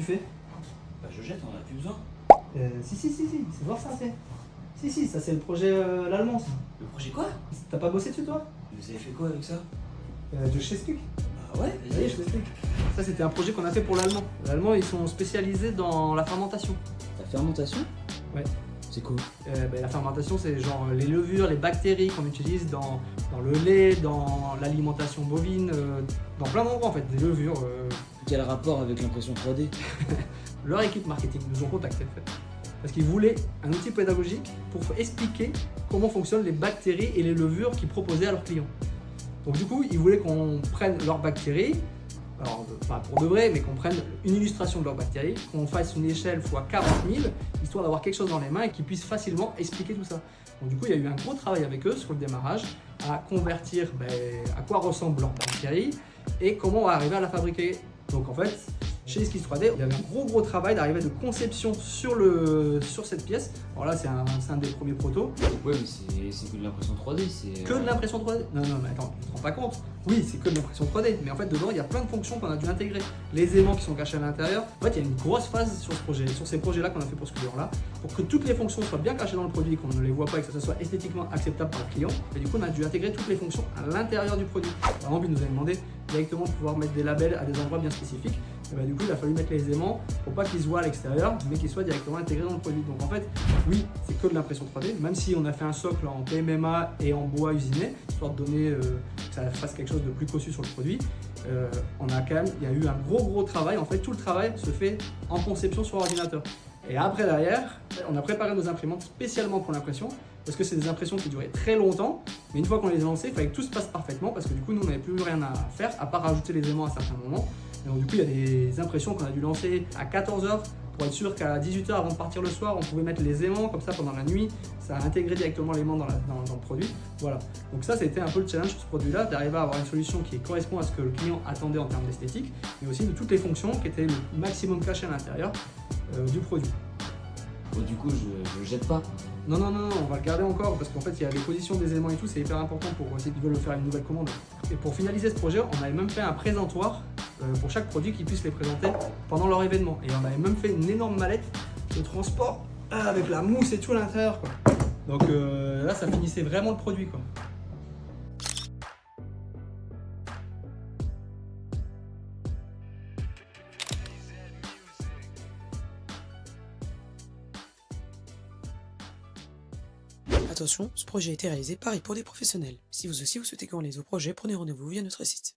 fais? Bah je jette, on en a plus besoin. Si, c'est voir ça, c'est. Si, ça c'est le projet l'allemand, ça. Le projet quoi? T'as pas bossé dessus, toi? Vous avez fait quoi avec ça? Je t'explique. Bah ouais, Ça y est, je t'explique. Ça, c'était un projet qu'on a fait pour l'allemand. L'allemand, ils sont spécialisés dans la fermentation. La fermentation? Ouais. C'est quoi? La fermentation, c'est genre les levures, les bactéries qu'on utilise dans le lait, dans l'alimentation bovine, dans plein d'endroits en fait, des levures. Quel rapport avec l'impression 3D? Leur équipe marketing nous ont contactés en fait. Parce qu'ils voulaient un outil pédagogique pour expliquer comment fonctionnent les bactéries et les levures qu'ils proposaient à leurs clients. Donc du coup, ils voulaient qu'on prenne leurs bactéries, alors pas pour de vrai, mais qu'on prenne une illustration de leurs bactéries, qu'on fasse une échelle x 40 000, histoire d'avoir quelque chose dans les mains et qu'ils puissent facilement expliquer tout ça. Donc du coup, il y a eu un gros travail avec eux sur le démarrage, à convertir à quoi ressemblent leurs bactéries et comment on va arriver à la fabriquer. Donc en fait, chez Esquisse 3D, il y avait un gros travail d'arrivée de conception sur cette pièce. Alors là, c'est un des premiers protos. Ouais, mais c'est que de l'impression 3D, c'est... Que de l'impression 3D? Non, mais attends, tu te rends pas compte? Oui, c'est que de l'impression 3D, mais en fait, dedans, il y a plein de fonctions qu'on a dû intégrer. Les aimants qui sont cachés à l'intérieur. En fait, il y a une grosse phase sur ces projets-là qu'on a fait pour ce client-là, pour que toutes les fonctions soient bien cachées dans le produit, qu'on ne les voit pas et que ça soit esthétiquement acceptable par le client. Et du coup, on a dû intégrer toutes les fonctions à l'intérieur du produit. Par exemple, il nous a demandé directement de pouvoir mettre des labels à des endroits bien spécifiques. Et du coup, il a fallu mettre les aimants pour pas qu'ils se voient à l'extérieur, mais qu'ils soient directement intégrés dans le produit. Donc en fait, oui, c'est que de l'impression 3D, même si on a fait un socle en PMMA et en bois usiné, histoire de donner que ça fasse quelque chose de plus cossu sur le produit. Il y a eu un gros travail. En fait, tout le travail se fait en conception sur ordinateur. Et après, derrière, on a préparé nos imprimantes spécialement pour l'impression, parce que c'est des impressions qui duraient très longtemps, mais une fois qu'on les a lancées, il fallait que tout se passe parfaitement, parce que du coup, nous, on n'avait plus rien à faire, à part rajouter les aimants à certains moments. Et donc, du coup, il y a des impressions qu'on a dû lancer à 14 h pour être sûr qu'à 18 h avant de partir le soir, on pouvait mettre les aimants, comme ça, pendant la nuit, ça a intégré directement l'aimant dans le produit. Voilà. Donc ça, c'était un peu le challenge sur ce produit-là, d'arriver à avoir une solution qui correspond à ce que le client attendait en termes d'esthétique, mais aussi de toutes les fonctions qui étaient le maximum cachées à l'intérieur du produit. Bon, du coup, je jette pas. Non, on va le garder encore parce qu'en fait, il y a les positions des aimants et tout, c'est hyper important pour ceux qui veulent faire une nouvelle commande. Et pour finaliser ce projet, on avait même fait un présentoir pour chaque produit qu'ils puissent les présenter pendant leur événement. Et on avait même fait une énorme mallette de transport avec la mousse et tout à l'intérieur, quoi. Donc là, ça finissait vraiment le produit, quoi. Attention, ce projet a été réalisé par et pour des professionnels. Si vous aussi vous souhaitez qu'on réalise vos projets, prenez rendez-vous via notre site.